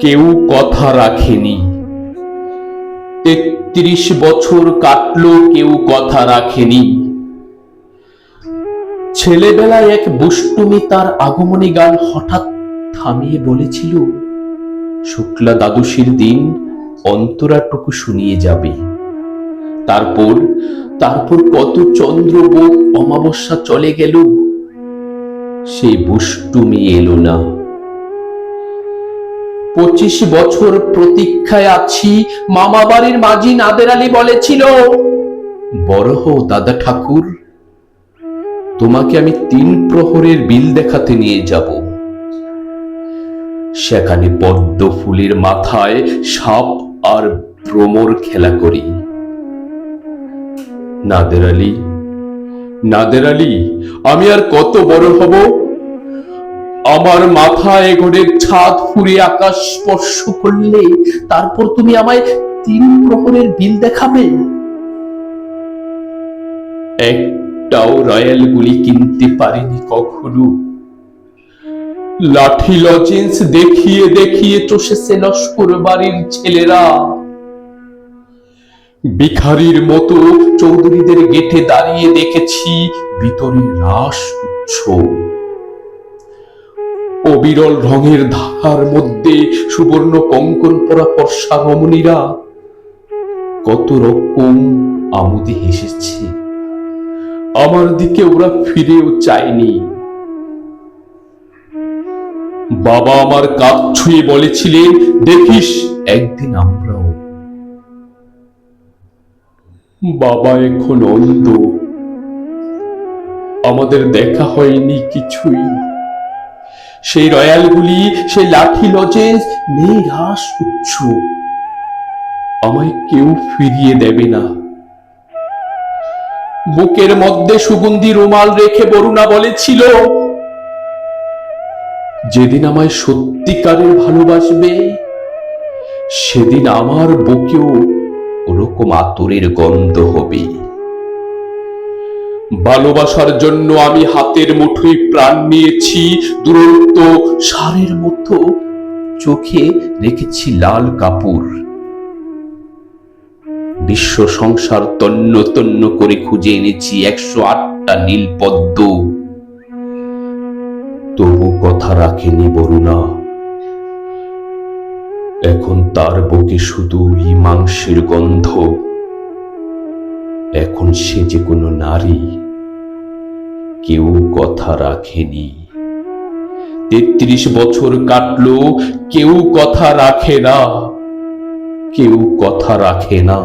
কেউ কথা রাখেনি। ৩৩ বছর কাটলো, কেউ কথা রাখেনি। ছেলেবেলায় এক বুষ্টুমি তার আগমনী গান হঠাৎ থামিয়ে বলেছিল, শুক্লা দ্বাদশীর দিন অন্তরাটুকু শুনিয়ে যাবে। তারপর তারপর কত চন্দ্রবোক অমাবস্যা চলে গেল, সেই বুষ্টুমি এলো না। ২৫ বছর প্রতীক্ষায় আছি, মামা বাড়ির মাঝি নাদের আলী বলেছিল, বড় হও দাদা ঠাকুর, তোমাকে আমি ৩ প্রহরের বিল দেখাতে নিয়ে যাব। সেখানে পদ্ম ফুলের মাথায় সাপ আর ভ্রমর খেলা করি। নাদের আলী, নাদের আলী, আমি আর কত বড় হব? আমার মাথায় ঘরের ছাদ ফুরে আকাশ স্পর্শ করলে তারপর তুমি আমায় ৩ প্রহরের বিল দেখাবে। একটাও রয়্যাল গুলি কিনতে পারিনি কখনো। লাঠি লজেন্স দেখিয়ে দেখিয়ে চষেছে লস্কর বাড়ির ছেলেরা। ভিখারির মতো চৌধুরীদের গেটে দাঁড়িয়ে দেখেছি ভিতরে রাস উৎসব। অবিরল রঙের ধারার মধ্যে সুবর্ণ কঙ্কন পরা ফর্সা রমণীরা কত রকম আমোদে হেসেছে। আমার দিকে ওরা ফিরেও চায়নি। বাবা আমার কাঁধ ছুঁয়ে বলেছিলেন, দেখিস একদিন আমরাও। বাবা এখন অন্ধ, আমাদের দেখা হয়নি কিছুই। সেই রয়্যালগুলি, সেই লাঠি লজেন্স, নেই রাস উৎসব, আমায় কেউ ফিরিয়ে দেবে না। বুকের মধ্যে সুগন্ধি রুমাল রেখে বরুণা বলেছিল, যেদিন আমায় সত্যিকারের ভালোবাসবে সেদিন আমার বুকেও ওরকম আতরের গন্ধ হবে। ভালোবাসার জন্য আমি হাতের মুঠোয় প্রাণ নিয়েছি, দুরন্ত সারের মতো চোখে রেখেছি লাল কাপড়। বিশ্ব সংসার তন্ন তন্ন করে খুঁজে এনেছি ১০৮টা নীল পদ্ম, তবু কথা রাখেনি বরুণা। এখন তার বুকে শুধুই মাংসের গন্ধ। এখন সে যে কোনো নারী, কেউ কথা রাখেনি। ৩৩ বছর কাটলো, কেউ কথা রাখে না, কেউ কথা রাখে না।